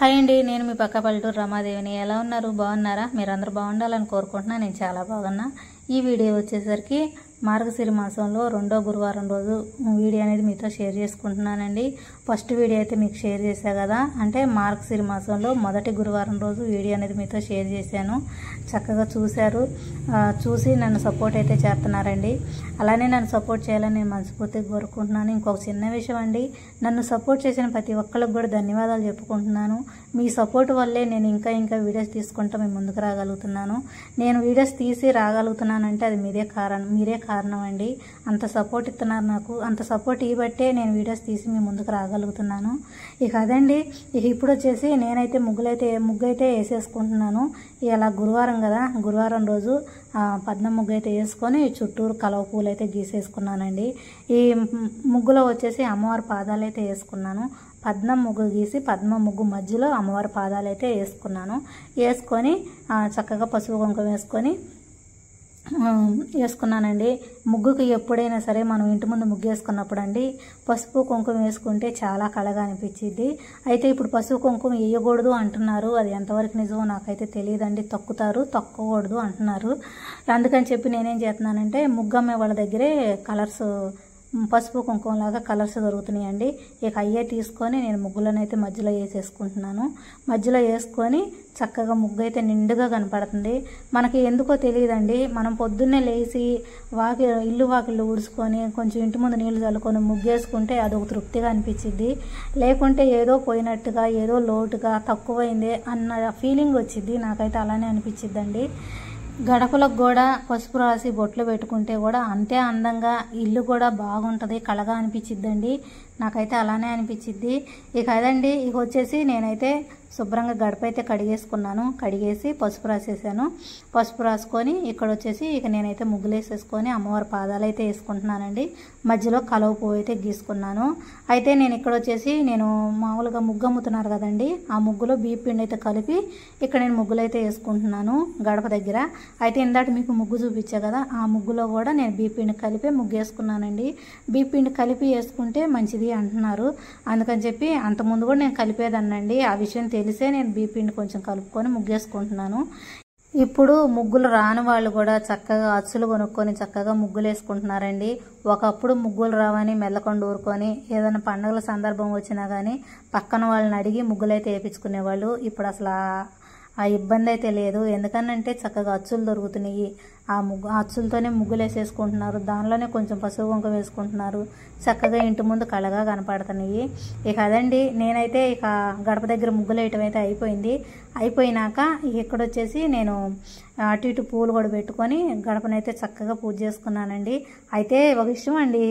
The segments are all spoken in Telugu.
హాయ్ అండి, నేను మీ పక్క పల్లెటూరు రమాదేవిని. ఎలా ఉన్నారు? బాగున్నారా? మీరందరూ బాగుండాలని కోరుకుంటున్నా. నేను చాలా బాగున్నా. ఈ వీడియో వచ్చేసరికి మార్గశిర మాసంలో రెండో గురువారం రోజు వీడియో అనేది మీతో షేర్ చేసుకుంటున్నానండి. ఫస్ట్ వీడియో అయితే మీకు షేర్ చేశా కదా, అంటే మార్గశిర మాసంలో మొదటి గురువారం రోజు వీడియో అనేది మీతో షేర్ చేశాను. చక్కగా చూశారు, చూసి నన్ను సపోర్ట్ అయితే చేస్తున్నారండి. అలానే నన్ను సపోర్ట్ చేయాలని నేను మనస్ఫూర్తిగా కోరుకుంటున్నాను. ఇంకొక చిన్న విషయం అండి, నన్ను సపోర్ట్ చేసిన ప్రతి ఒక్కరికి కూడా ధన్యవాదాలు చెప్పుకుంటున్నాను. మీ సపోర్ట్ వల్లే నేను ఇంకా వీడియోస్ తీసుకుంటూ మీ ముందుకు రాగలుగుతున్నాను. నేను వీడియోస్ తీసి రాగలుగుతున్నానంటే అది మీరే కారణం అండి. అంత సపోర్ట్ ఇస్తున్నారు నాకు. అంత సపోర్ట్ ఇవ్వబట్టే నేను వీడియోస్ తీసి మీ ముందుకు రాగలుగుతున్నాను. ఇక అదండి, ఇక ఇప్పుడు వచ్చేసి నేనైతే ముగ్గు అయితే వేసేసుకుంటున్నాను. ఇలా గురువారం కదా, గురువారం రోజు పద్మం ముగ్గు అయితే వేసుకొని చుట్టూరు కలవ పూలు అయితే గీసేసుకున్నానండి. ఈ ముగ్గులో వచ్చేసి అమ్మవారి పాదాలు అయితే వేసుకున్నాను. పద్మం ముగ్గు గీసి పద్మం ముగ్గు మధ్యలో అమ్మవారి పాదాలు అయితే వేసుకున్నాను. వేసుకొని చక్కగా పసుపు కుంకుమ వేసుకున్నానండి. ముగ్గుకి ఎప్పుడైనా సరే మనం ఇంటి ముందు ముగ్గు వేసుకున్నప్పుడు అండి పసుపు కుంకుమ వేసుకుంటే చాలా కళగా అనిపించింది. అయితే ఇప్పుడు పసుపు కుంకుమ వేయకూడదు అంటున్నారు. అది ఎంతవరకు నిజమో నాకైతే తెలియదండి. తొక్కకూడదు అంటున్నారు. అందుకని చెప్పి నేనేం చేస్తున్నానంటే ముగ్గమ్మే వాళ్ళ దగ్గరే కలర్స్ పసుపు కుంకుమలాగా కలర్స్ దొరుకుతున్నాయండి. ఇక అయ్యే తీసుకొని నేను ముగ్గులనైతే మధ్యలో వేసేసుకుంటున్నాను. మధ్యలో వేసుకొని చక్కగా ముగ్గు అయితే నిండుగా కనపడుతుంది. మనకి ఎందుకో తెలియదండి, మనం పొద్దున్నే లేచి ఇల్లు వాకిళ్ళు ఊడ్చుకొని కొంచెం ఇంటి ముందు నీళ్లు చల్లుకొని ముగ్గేసుకుంటే అదొక తృప్తిగా అనిపించింది. లేకుంటే ఏదో పోయినట్టుగా, ఏదో లోటుగా, తక్కువైందే అన్న ఫీలింగ్ వచ్చింది. నాకైతే అలానే అనిపించిద్దండి. గడపలకు కూడా పసుపు రాసి బొట్లు పెట్టుకుంటే కూడా అంతే అందంగా ఇల్లు కూడా బాగుంటుంది, కళగా అనిపించిద్దండి. నాకైతే అలానే అనిపించిద్ది. ఇక అదండి, ఇక వచ్చేసి నేనైతే శుభ్రంగా గడప అయితే కడిగేసుకున్నాను. కడిగేసి పసుపు రాసేసాను. పసుపు రాసుకొని ఇక్కడ వచ్చేసి ఇక నేనైతే ముగ్గులు వేసేసుకొని అమ్మవారి పాదాలు అయితే వేసుకుంటున్నానండి. మధ్యలో కలవ పువ్వు అయితే గీసుకున్నాను. అయితే నేను ఇక్కడ వచ్చేసి నేను మామూలుగా ముగ్గు అమ్ముతున్నారు కదండి, ఆ ముగ్గులో బియ్యం పిండి అయితే కలిపి ఇక్కడ నేను ముగ్గులు అయితే వేసుకుంటున్నాను గడప దగ్గర. అయితే ఇందాక మీకు ముగ్గు చూపించా కదా, ఆ ముగ్గులో కూడా నేను బియ్యం పిండి కలిపి ముగ్గు వేసుకున్నానండి. బియ్యం పిండి కలిపి వేసుకుంటే మంచిది అంటున్నారు. అందుకని చెప్పి అంతకుముందు కూడా నేను కలిపేదాన్నండి. ఆ విషయం తెలిసే నేను బియ్యం పిండి కొంచెం కలుపుకొని ముగ్గేసుకుంటున్నాను. ఇప్పుడు ముగ్గులు రాని వాళ్ళు కూడా చక్కగా అచ్చులు కొనుక్కొని చక్కగా ముగ్గులు వేసుకుంటున్నారండి. ఒకప్పుడు ముగ్గులు రావని మెల్లకొండ ఊరుకొని ఏదైనా పండుగల సందర్భం వచ్చినా కానీ పక్కన వాళ్ళని అడిగి ముగ్గులు అయితే వేయించుకునేవాళ్ళు. ఇప్పుడు అసలు ఆ ఇబ్బంది అయితే లేదు. ఎందుకనంటే చక్కగా అచ్చులు దొరుకుతున్నాయి. ఆ అచ్చులతోనే ముగ్గులు వేసేసుకుంటున్నారు. దానిలోనే కొంచెం పసుపు కుంకుమ వేసుకుంటున్నారు. చక్కగా ఇంటి ముందు కళగా కనపడుతున్నాయి. ఇక అదండి, నేనైతే ఇక గడప దగ్గర ముగ్గులు వేయటం అయితే అయిపోయినాక ఇక్కడ వచ్చేసి నేను అటు ఇటు పూలు కూడా పెట్టుకొని గడపనైతే చక్కగా పూజ చేసుకున్నానండి. అయితే ఒక విషయం అండి,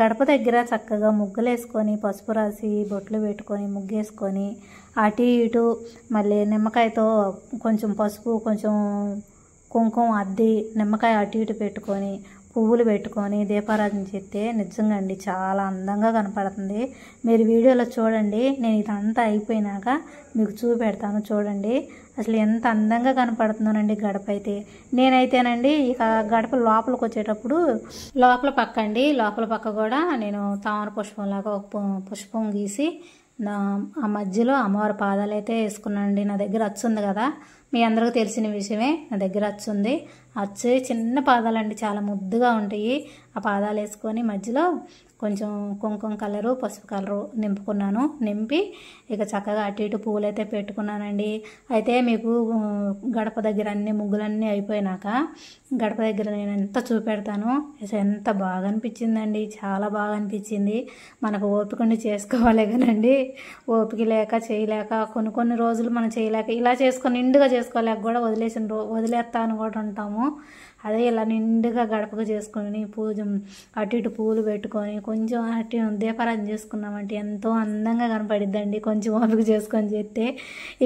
గడప దగ్గర చక్కగా ముగ్గులు వేసుకొని పసుపు రాసి బొట్లు పెట్టుకొని ముగ్గేసుకొని అటు ఇటు మళ్ళీ నిమ్మకాయతో కొంచెం పసుపు కొంచెం కుంకుమ అద్ది నిమ్మకాయ అటు ఇటు పెట్టుకొని పువ్వులు పెట్టుకొని దీపారాధన చేస్తే నిజంగా అండి చాలా అందంగా కనపడుతుంది. మీరు వీడియోలో చూడండి, నేను ఇదంతా అయిపోయినాక మీకు చూపెడతాను. చూడండి అసలు ఎంత అందంగా కనపడుతుందోనండి గడప అయితే. నేనైతేనండి ఇక గడప లోపలికి వచ్చేటప్పుడు లోపల పక్క కూడా నేను తామర పుష్పంలాగా ఒక పుష్పం గీసి ఆ మధ్యలో అమ్మవారి పాదాలు అయితే వేసుకున్నానండి. నా దగ్గర అచ్చు ఉంది కదా, మీ అందరికీ తెలిసిన విషయమే, నా దగ్గర అచ్చు ఉంది. అచ్చు చిన్న పాదాలండి, చాలా ముద్దుగా ఉంటాయి. ఆ పాదాలు వేసుకొని మధ్యలో కొంచెం కుంకుమ కలరు పసుపు కలరు నింపి ఇక చక్కగా అటు ఇటు పూలు అయితే పెట్టుకున్నానండి. అయితే మీకు గడప దగ్గర అన్ని ముగ్గులన్నీ అయిపోయినాక గడప దగ్గర నేను ఎంత చూపెడతాను. ఎంత బాగా అనిపించిందండి, చాలా బాగా అనిపించింది. మనకు ఓపిక ఉండి చేసుకోవాలి కదండి, ఓపిక లేక చేయలేక కొన్ని రోజులు మనం చేయలేక ఇలా చేసుకొని నిండుగా చేసుకోలేక కూడా వదిలేస్తాను కూడా ఉంటాము. అదే ఇలా నిండుగా గడపగా చేసుకొని పూజ అటు ఇటు పూలు పెట్టుకొని కొంచెం అటు దీపారాధన చేసుకున్నామంటే ఎంతో అందంగా కనపడిద్దండి, కొంచెం ఓపిక చేసుకొని చేస్తే.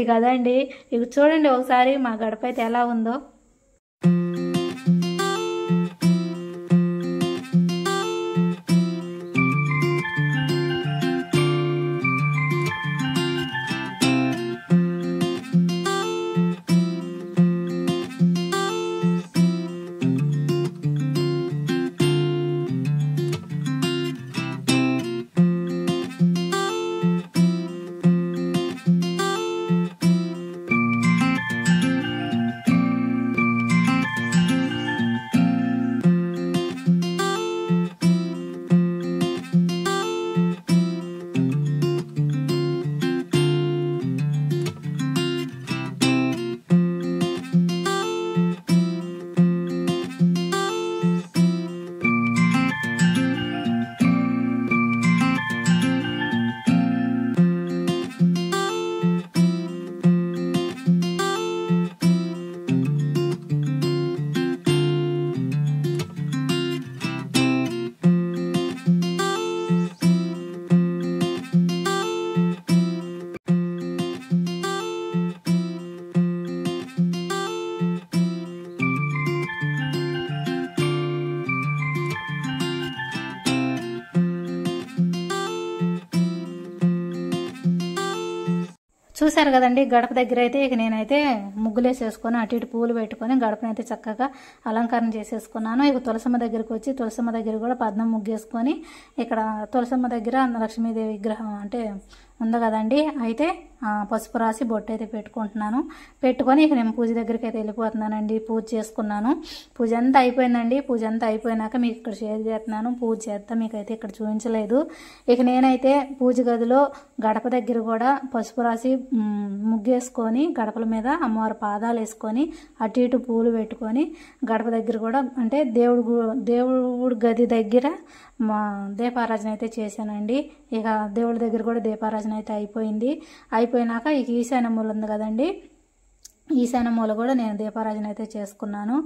ఇక అదండి, ఇక చూడండి ఒకసారి మా గడప అయితే ఎలా ఉందో. చూసారు కదండి, గడప దగ్గర అయితే ఇక నేనైతే ముగ్గులేసేసుకొని అటు ఇటు పూలు పెట్టుకొని గడపనైతే చక్కగా అలంకరణ చేసేసుకున్నాను. ఇక తులసమ్మ దగ్గరికి వచ్చి తులసమ్మ దగ్గర కూడా పద్మం ముగ్గేసుకొని ఇక్కడ తులసమ్మ దగ్గర లక్ష్మీదేవి విగ్రహం అంటే ఉంది కదండి, అయితే పసుపు రాసి బొట్టు అయితే పెట్టుకుంటున్నాను. పెట్టుకొని ఇక నేను పూజ దగ్గరికి అయితే వెళ్ళిపోతున్నానండి. పూజ చేసుకున్నాను. పూజ అంతా అయిపోయిందండి. పూజ అంతా అయిపోయినాక మీకు ఇక్కడ షేర్ చేస్తున్నాను. పూజ చేస్తా మీకైతే ఇక్కడ చూపించలేదు. ఇక నేనైతే పూజ గదిలో గడప దగ్గర కూడా పసుపు రాసి ముగ్గేసుకొని గడపల మీద అమ్మవారి పాదాలు వేసుకొని అటు ఇటు పూలు పెట్టుకొని గడప దగ్గర కూడా అంటే దేవుడు గది దగ్గర మా దీపారాజన అయితే చేశానండి. ఇక దేవుడి దగ్గర కూడా దీపారాజన అయితే అయిపోయినాక ఇక ఈశాన్య మూల ఉంది కదండి, ఈశాన్య మూల కూడా నేను దీపారాజన అయితే చేసుకున్నాను.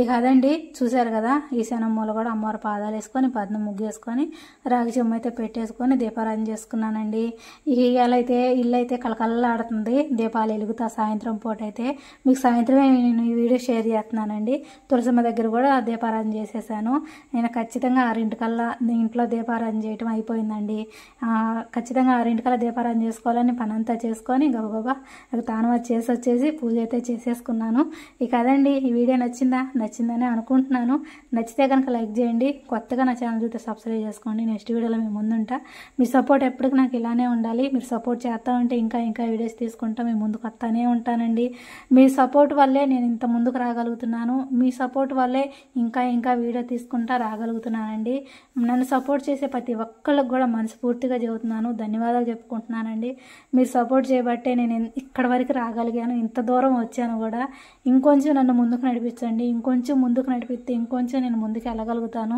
ఇక అదండి, చూశారు కదా, ఈశాన్య మూల కూడా అమ్మవారి పాదాలు వేసుకొని పద్మ ముగ్గు వేసుకొని రాగి చెమ్మ అయితే పెట్టేసుకొని దీపారాజన చేసుకున్నానండి. ఇల్లు అయితే కలకల్లాడుతుంది, దీపాలు వెలుగుతా సాయంత్రం పూట అయితే. మీకు సాయంత్రమే నేను ఈ వీడియో షేర్ చేస్తున్నానండి. తులసమ్మ దగ్గర కూడా దీపారాజన చేసేసాను. నేను ఖచ్చితంగా 6 ఇంట్లో దీపారాజన చేయటం అయిపోయిందండి. ఖచ్చితంగా 6 దీపారాజన చేసుకోవాలని పనంతా చేసుకొని గబగబా తాను చేసి వచ్చేసి పూజ అయితే చేసేసుకున్నాను. ఇక అదండి, ఈ వీడియో నచ్చిందని అనుకుంటున్నాను. నచ్చితే కనుక లైక్ చేయండి. కొత్తగా నా ఛానల్ చూస్తే సబ్స్క్రైబ్ చేసుకోండి. నెక్స్ట్ వీడియోలో మేము ముందుంటా. మీ సపోర్ట్ ఎప్పటికీ నాకు ఇలానే ఉండాలి. మీరు సపోర్ట్ చేస్తూ ఉంటే ఇంకా వీడియోస్ తీసుకుంటా మీ ముందుకు వస్తానే ఉంటానండి. మీ సపోర్ట్ వల్లే నేను ఇంత ముందుకు రాగలుగుతున్నాను. మీ సపోర్ట్ వల్లే ఇంకా వీడియో తీసుకుంటా రాగలుగుతున్నానండి. నన్ను సపోర్ట్ చేసే ప్రతి ఒక్కళ్ళకి కూడా మనస్ఫూర్తిగా చెబుతున్నాను, ధన్యవాదాలు చెప్పుకుంటున్నానండి. మీరు సపోర్ట్ చేయబట్టే నేను ఇక్కడ వరకు రాగలిగాను, ఇంత దూరం వచ్చాను కూడా. ఇంకొంచెం నన్ను ముందుకు నడిపించండి. ఇంకొంచెం ముందుకు నడిపిస్తే ఇంకొంచెం నేను ముందుకు వెళ్ళగలుగుతాను.